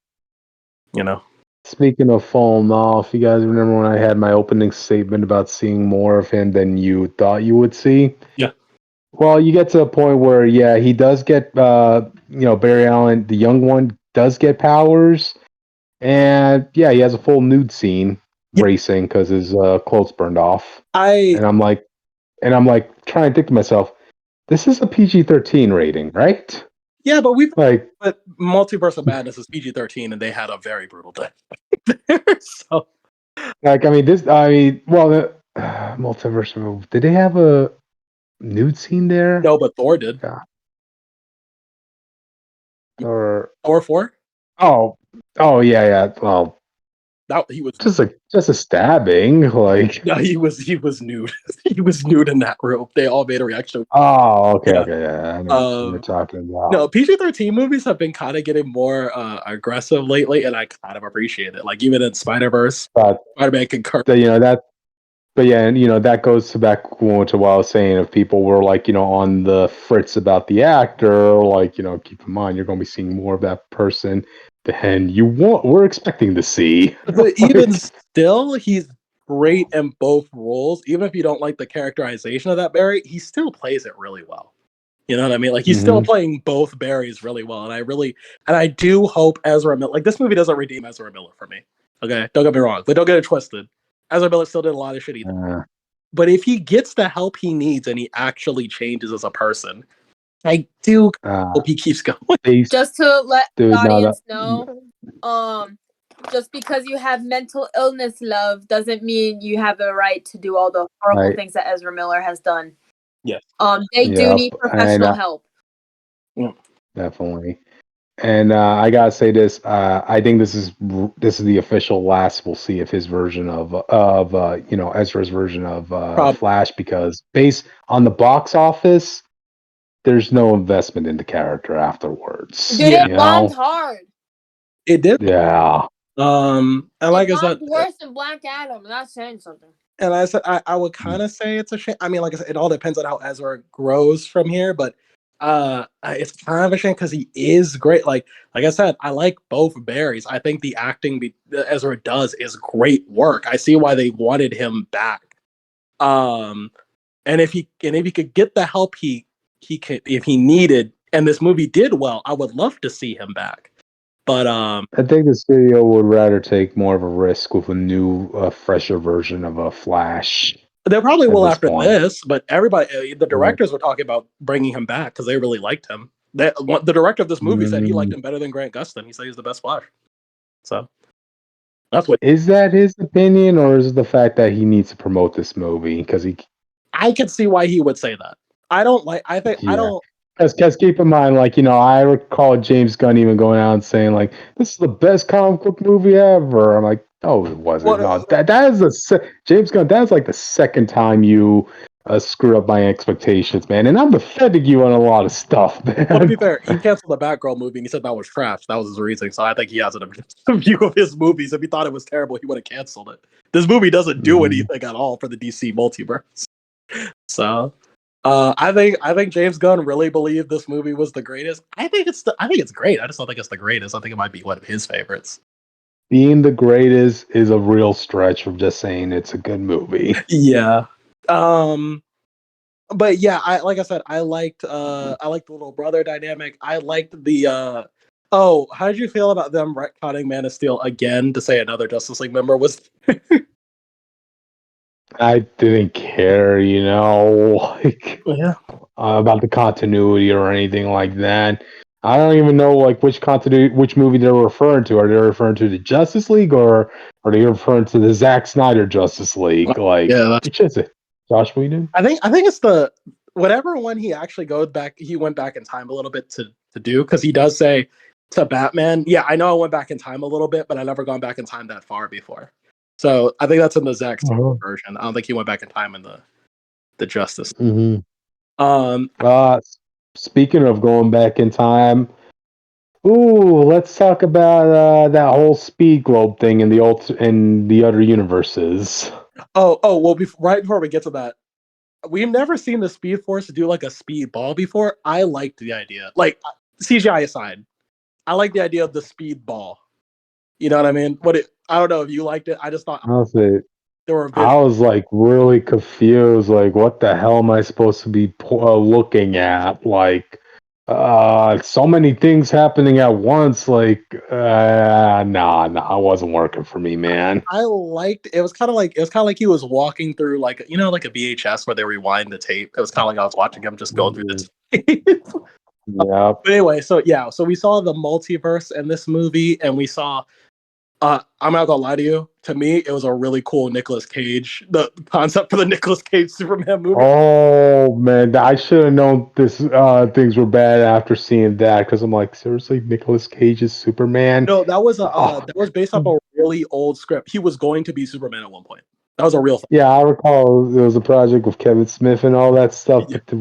know. Speaking of falling off, you guys remember when I had my opening statement about seeing more of him than you thought you would see? Yeah. Well, you get to a point where, yeah, he does get, Barry Allen, the young one, does get powers. And, yeah, he has a full nude scene racing because his clothes burned off. And I'm like, trying to think to myself, this is a PG-13 rating, right? Yeah, but but Multiverse of Madness is PG-13, and they had a very brutal death there. So, Multiverse of, did they have a nude scene there? No, but Thor did. God. Thor 4? Oh, yeah. Well, that he was just a stabbing, like. No, he was nude. He was nude in that room. They all made a reaction. Oh, okay, yeah. I know what you're talking about. No, PG-13 movies have been kind of getting more aggressive lately, and I kind of appreciate it. Like even in Spider-Verse, Spider-Man concur. But yeah, and that goes back to what I was saying. If people were like, on the fritz about the actor, like, keep in mind you're going to be seeing more of that person than we're expecting to see. But even still, he's great in both roles. Even if you don't like the characterization of that Barry, he still plays it really well. You know what I mean? Like he's still playing both Barrys really well, and I do hope Ezra Miller. Like this movie doesn't redeem Ezra Miller for me. Okay, don't get me wrong, but don't get it twisted. Ezra Miller still did a lot of shit. But if he gets the help he needs and he actually changes as a person, I do hope he keeps going. Just to let the audience know, just because you have mental illness, love, doesn't mean you have the right to do all the horrible things that Ezra Miller has done. Yes. They do need professional help. Yeah, definitely. And I gotta say this. I think this is the official last we'll see of his version of Ezra's version of Flash, because based on the box office, there's no investment in the character afterwards. Dude, it bombed hard. It did. Yeah. And like I said, worse than Black Adam. That's saying something. And I said I would kind of say it's a shame. I mean, like I said, it all depends on how Ezra grows from here, but it's kind of a shame because he is great. Like I said, I like both Barrys. I think the acting that Ezra does is great work. I see why they wanted him back. And if he could get the help he could, if he needed, and this movie did well, I would love to see him back. But I think the studio would rather take more of a risk with a new, fresher version of a Flash they probably at will this after point. this. But everybody, the directors were talking about bringing him back because they really liked him. The director of this movie said he liked him better than Grant Gustin. He said he's the best Flash. So that's what Is that his opinion, or is it the fact that he needs to promote this movie because he? I could see why he would say that. I don't like. I think I Yeah. don't. Because keep in mind, like, I recall James Gunn even going out and saying, like, this is the best comic book movie ever. I'm like, no, it wasn't. Well, No, that is James Gunn. That's like the second time you screw up my expectations, man. And I'm defending you on a lot of stuff, man. Well, to be fair, he canceled the Batgirl movie and he said that was trash. That was his reasoning. So I think he has an objective view of his movies. If he thought it was terrible, he would have canceled it. This movie doesn't do anything at all for the DC multiverse. So I think James Gunn really believed this movie was the greatest. I think it's great. I just don't think it's the greatest. I think it might be one of his favorites. Being the greatest is a real stretch from just saying it's a good movie. Yeah. But yeah, like I said, I liked the little brother dynamic. I liked the how did you feel about them retconning Man of Steel again to say another Justice League member was I didn't care, like about the continuity or anything like that. I don't even know like which movie they're referring to. Are they referring to the Justice League, or are they referring to the Zack Snyder Justice League? Like, yeah, it's just Josh Whedon. I think it's the whatever one he actually he went back in time a little bit to do, because he does say to Batman, yeah, I know I went back in time a little bit, but I never gone back in time that far before. So I think that's in the Zack Snyder version. I don't think he went back in time in the Justice. Speaking of going back in time, let's talk about that whole speed globe thing in the other universes. Well, right before we get to that, we've never seen the Speed Force do like a speed ball before. I liked the idea, like CGI aside, I like the idea of the speed ball. You know what I mean? I don't know if you liked it. I just thought Honestly, there were. I was like really confused. Like, what the hell am I supposed to be looking at? Like, so many things happening at once. Like, nah, it wasn't working for me, man. I liked it. Was kind of like he was walking through like like a VHS where they rewind the tape. It was kind of like I was watching him just going through the tape. Yeah. But anyway, so we saw the multiverse in this movie, and we saw. I'm not gonna lie to you. To me, it was a really cool Nicolas Cage. The concept for the Nicolas Cage Superman movie. Oh man, I should have known this. Things were bad after seeing that, because I'm like, seriously, Nicolas Cage's Superman? No, that was based off a really old script. He was going to be Superman at one point. That was a real thing. Yeah, I recall there was a project with Kevin Smith and all that stuff. Yeah. But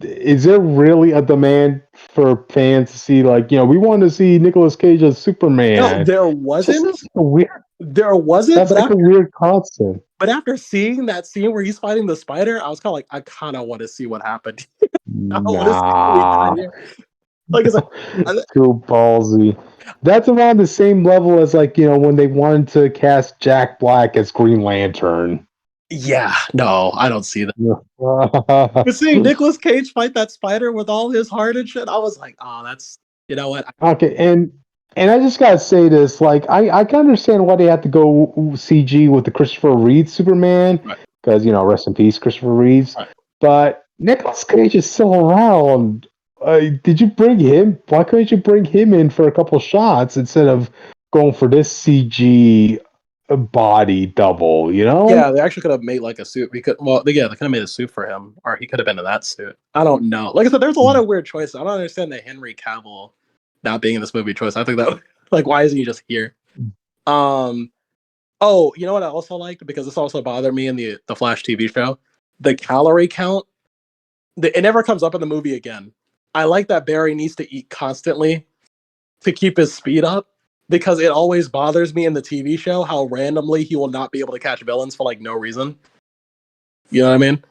is there really a demand for fans to see, like, we want to see Nicolas Cage as Superman? No, there wasn't. That's weird. There wasn't. That's like a weird concept. But after seeing that scene where he's fighting the spider, I was kind of like, I kind of want to see what happened. Nah. Like, it's like too ballsy. That's around the same level as, like, when they wanted to cast Jack Black as Green Lantern. Yeah, no, I don't see that. But seeing Nicolas Cage fight that spider with all his heart and shit, I was like, oh, that's, you know what? Okay, and I just gotta say this, like, I can understand why they had to go CG with the Christopher Reeve Superman, because, rest in peace, Christopher Reeves. Right. But Nicolas Cage is still around. Did you bring him? Why couldn't you bring him in for a couple shots instead of going for this CG body double? Yeah, they actually could have made like a suit. They could have made a suit for him, or he could have been in that suit. I don't know. Like I said, there's a lot of weird choices. I don't understand the Henry Cavill not being in this movie choice. I think that, like, why isn't he just here? Oh, you know what I also liked, because this also bothered me in the Flash TV show, the calorie count. It never comes up in the movie again. I like that Barry needs to eat constantly to keep his speed up, because it always bothers me in the TV show how randomly he will not be able to catch villains for like no reason. You know what I mean?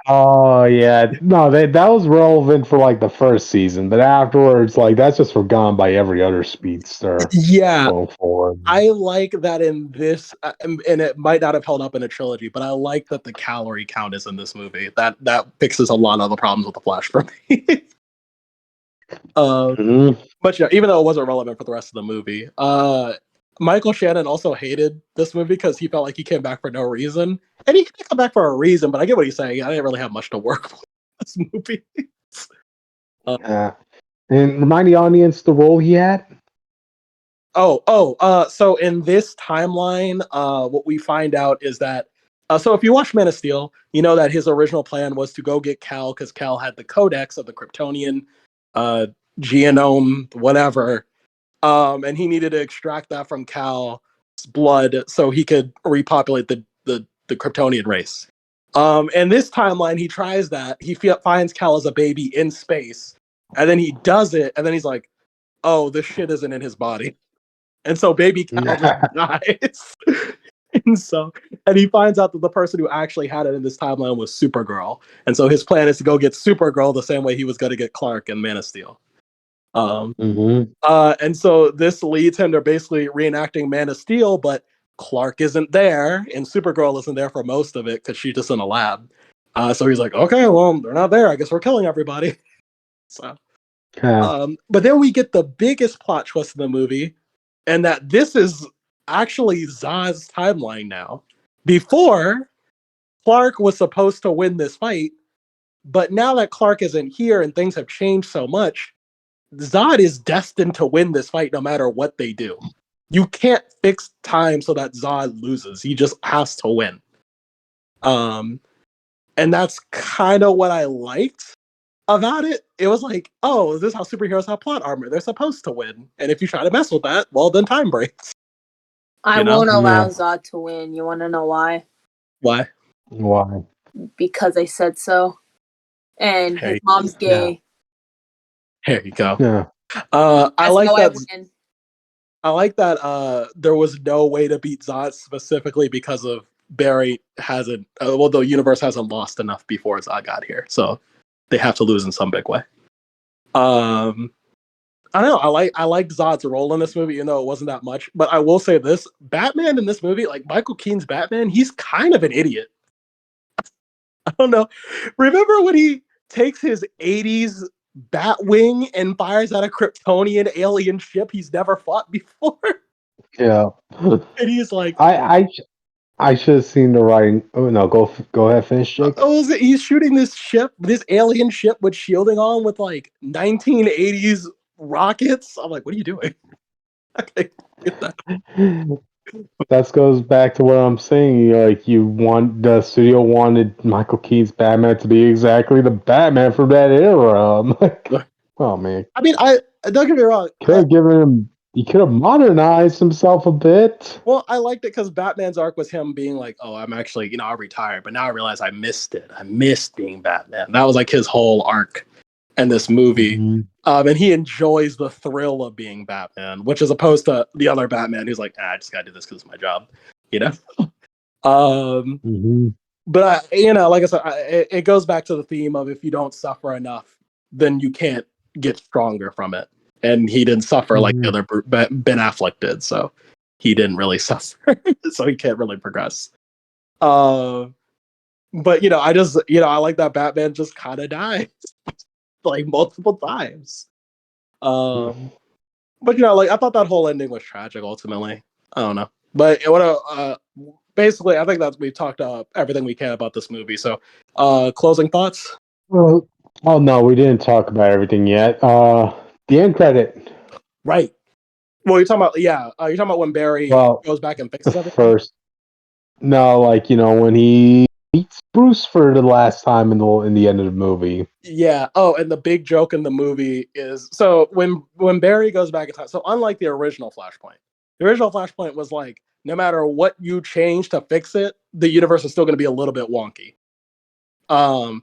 Oh yeah, no, that was relevant for like the first season, but afterwards, like, that's just forgotten by every other speedster. Yeah, going forward. I like that in this, and it might not have held up in a trilogy, but I like that the calorie count is in this movie. That fixes a lot of the problems with the Flash for me. But yeah, even though it wasn't relevant for the rest of the movie, Michael Shannon also hated this movie because he felt like he came back for no reason, and he could come back for a reason. But I get what he's saying. I didn't really have much to work with this movie. And remind the audience the role he had. So in this timeline, what we find out is that so if you watch Man of Steel, you know that his original plan was to go get Cal because Cal had the codex of the Kryptonian genome, whatever, and he needed to extract that from Cal's blood so he could repopulate the Kryptonian race. In this timeline, he tries that. He finds Cal as a baby in space, and then he does it, and then he's like, "Oh, this shit isn't in his body." And so baby Cal just dies. and he finds out that the person who actually had it in this timeline was Supergirl. And so his plan is to go get Supergirl the same way he was going to get Clark in Man of Steel. And so this leads him to basically reenacting Man of Steel, but Clark isn't there, and Supergirl isn't there for most of it because she's just in a lab. So he's like, okay, well, they're not there. I guess we're killing everybody. So, but then we get the biggest plot twist in the movie, and that this is actually Zod's timeline now. Before, Clark was supposed to win this fight, but now that Clark isn't here and things have changed so much, Zod is destined to win this fight no matter what they do. You can't fix time so that Zod loses. He just has to win. And that's kind of what I liked about it. It was like, oh, this is how superheroes have plot armor. They're supposed to win. And if you try to mess with that, well, then time breaks. I won't allow Zod to win. You want to know why? Why? Why? Because I said so. And his mom's gay. Here you go. Yeah. I like that. I like that there was no way to beat Zod specifically because of Barry hasn't. Well, the universe hasn't lost enough before Zod got here, so they have to lose in some big way. I don't know. I liked Zod's role in this movie, even though it wasn't that much. But I will say this: Batman in this movie, like Michael Keaton's Batman, he's kind of an idiot. I don't know. Remember when he takes his '80s Batwing and fires at a Kryptonian alien ship he's never fought before? Yeah. And he's like, I should have seen the writing. Oh no, go ahead, finish, Jake. He's shooting this ship, this alien ship with shielding on with like 1980s rockets. I'm like, what are you doing? That goes back to what I'm saying. The studio wanted Michael Keaton's Batman to be exactly the Batman from that era. I'm like, oh man. I mean, don't get me wrong. He could have modernized himself a bit. Well, I liked it because Batman's arc was him being like, oh, I'm actually, I retired, but now I realize I missed it. I missed being Batman. That was like his whole arc in this movie. Mm-hmm. And he enjoys the thrill of being Batman, which is opposed to the other Batman who's like, I just gotta do this because it's my job, mm-hmm. But like I said, it goes back to the theme of if you don't suffer enough, then you can't get stronger from it. And he didn't suffer like the other Ben Affleck did, so he didn't really suffer, so he can't really progress. But I just I like that Batman just kind of dies like multiple times. But like I thought that whole ending was tragic. Ultimately, I don't know, but basically, I think that we've talked everything we can about this movie. So, closing thoughts? Well, oh no, we didn't talk about everything yet. The end credit. Right. Well, you're talking about you're talking about when Barry goes back and fixes everything? First. No, when he meets Bruce for the last time in the end of the movie. Yeah. Oh, and the big joke in the movie is so when Barry goes back in time. So unlike the original Flashpoint was like no matter what you change to fix it, the universe is still going to be a little bit wonky. And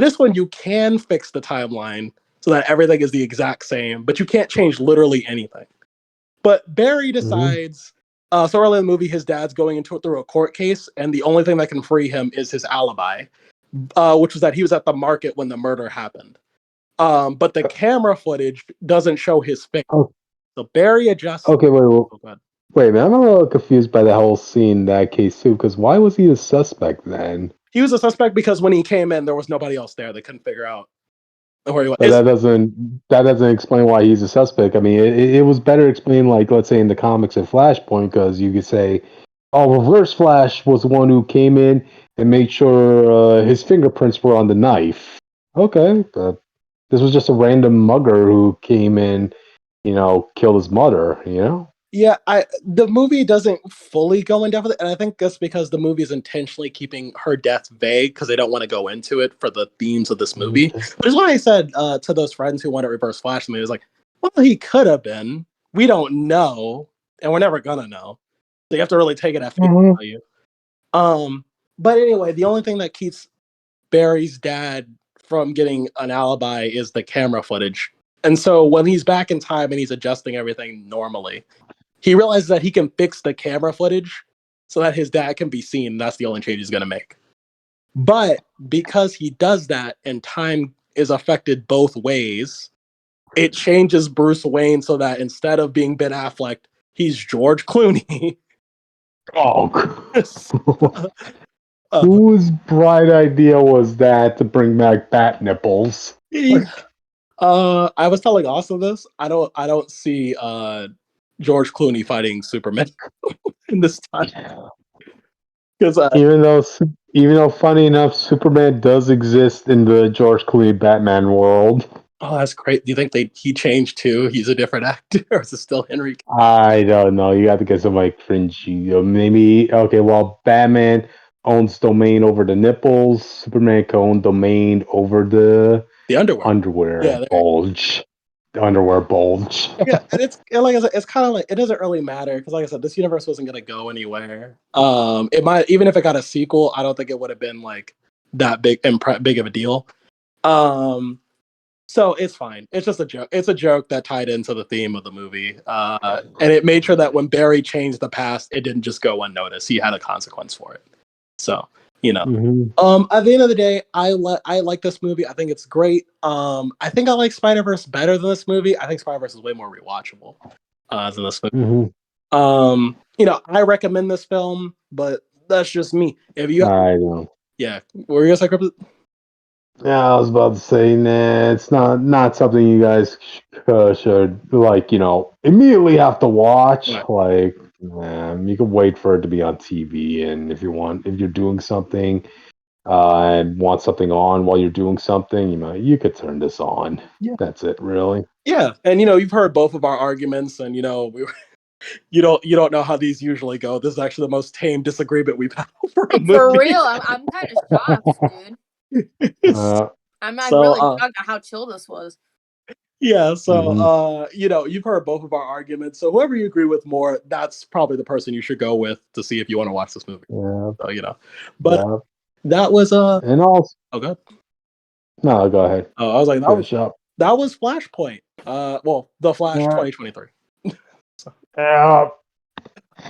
this one you can fix the timeline so that everything is the exact same, but you can't change literally anything. But Barry decides, so early in the movie, his dad's going through a court case, and the only thing that can free him is his alibi, which was that he was at the market when the murder happened. But the camera footage doesn't show his face. Oh. So Barry adjusts. Okay, wait, man, I'm a little confused by the whole scene in that case, too, because why was he a suspect then? He was a suspect because when he came in, there was nobody else there. They couldn't figure out But But that doesn't explain why he's a suspect. I mean, it was better explained, like, let's say in the comics in Flashpoint, because you could say, oh, Reverse Flash was the one who came in and made sure his fingerprints were on the knife. Okay, but this was just a random mugger who came in, killed his mother. yeah, the movie doesn't fully go in depth with it, and I think that's because the movie is intentionally keeping her death vague because they don't want to go into it for the themes of this movie. Which is why I said to those friends who wanted Reverse Flash, it was like, well, he could have been. We don't know, and we're never gonna know. So you have to really take it at face value. But anyway, the only thing that keeps Barry's dad from getting an alibi is the camera footage. And so when he's back in time and he's adjusting everything normally, he realizes that he can fix the camera footage so that his dad can be seen. That's the only change he's going to make. But because he does that and time is affected both ways, it changes Bruce Wayne so that instead of being Ben Affleck, he's George Clooney. Oh, whose bright idea was that to bring back bat nipples? I was telling Austin this. I don't see George Clooney fighting Superman in this time. Because even though funny enough, Superman does exist in the George Clooney Batman world. oh, that's great. Do you think he changed too? He's a different actor, or is it still Henry? I don't know. You have to get some like cringy. Maybe okay. Well, Batman owns domain over the nipples. Superman can own domain over the underwear. Bulge. The underwear bulge. Yeah, and like I said, it's kind of like it doesn't really matter because, like I said, this universe wasn't going to go anywhere. It might even if it got a sequel, I don't think it would have been like that big of a deal. So it's fine. It's just a joke. It's a joke that tied into the theme of the movie, and it made sure that when Barry changed the past, it didn't just go unnoticed. He had a consequence for it. So at the end of the day, I like this movie. I think it's great. I think I like Spider-Verse better than this movie. I think Spider-Verse is way more rewatchable than this movie. I recommend this film, but that's just me. If you, I know. Yeah, were you gonna say Cryptid? Yeah, I was about to say, nah, it's not something you guys should immediately have to watch. Right. Like, you can wait for it to be on TV, and if you're doing something and want something on while you're doing something, you could turn this on. Yeah. That's it, really. Yeah, and you've heard both of our arguments, and you don't know how these usually go. This is actually the most tame disagreement we've had for a movie. For real, I'm kind of shocked, dude. I'm really shocked at how chill this was. Yeah, so you've heard both of our arguments. So whoever you agree with more, that's probably the person you should go with to see if you want to watch this movie. Yeah. So, but that was and also good. No, go ahead. I was like that was Flashpoint. The Flash 2023. Yeah.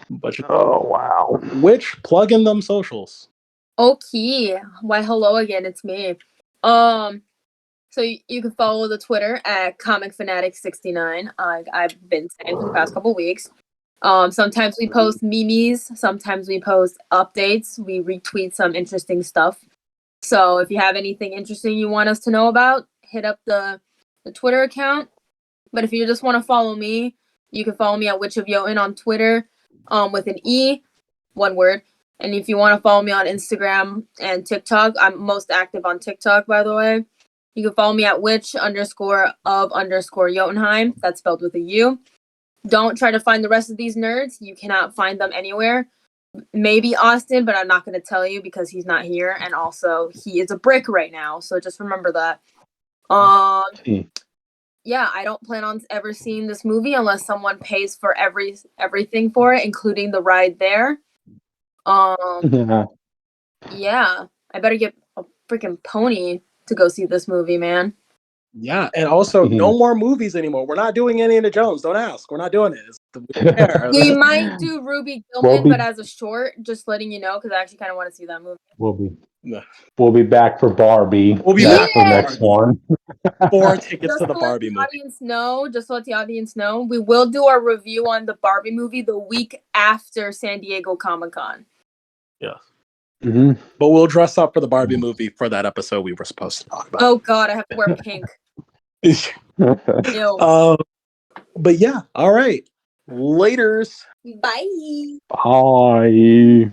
But oh wow. Which plug in them socials. Okay. Why hello again, it's me. So you can follow the Twitter at ComicFanatic69. I've been saying for the past couple weeks. Sometimes we post memes, sometimes we post updates, we retweet some interesting stuff. So if you have anything interesting you want us to know about, hit up the Twitter account. But if you just want to follow me, you can follow me at Witch of Jotun on Twitter, with an E, one word. And if you want to follow me on Instagram and TikTok, I'm most active on TikTok, by the way. You can follow me at witch_of_Jotunheim. That's spelled with a U. Don't try to find the rest of these nerds. You cannot find them anywhere. Maybe Austin, but I'm not going to tell you because he's not here. And also, he is a brick right now. So just remember that. Yeah, I don't plan on ever seeing this movie unless someone pays for everything for it, including the ride there. Yeah, I better get a freaking pony to go see this movie, man. Yeah, and also no more movies anymore. We're not doing Indiana Jones. Don't ask. We're not doing it. We might do Ruby Gilman, but as a short, just letting you know, because I actually kind of want to see that movie. We'll be back for Barbie. We'll be back for next one. 4 tickets to the Barbie movie. Just to let the audience know, we will do our review on the Barbie movie the week after San Diego Comic-Con. Yeah. But we'll dress up for the Barbie movie for that episode we were supposed to talk about. Oh God, I have to wear pink. Yo. But yeah, all right. Laters. Bye. Bye.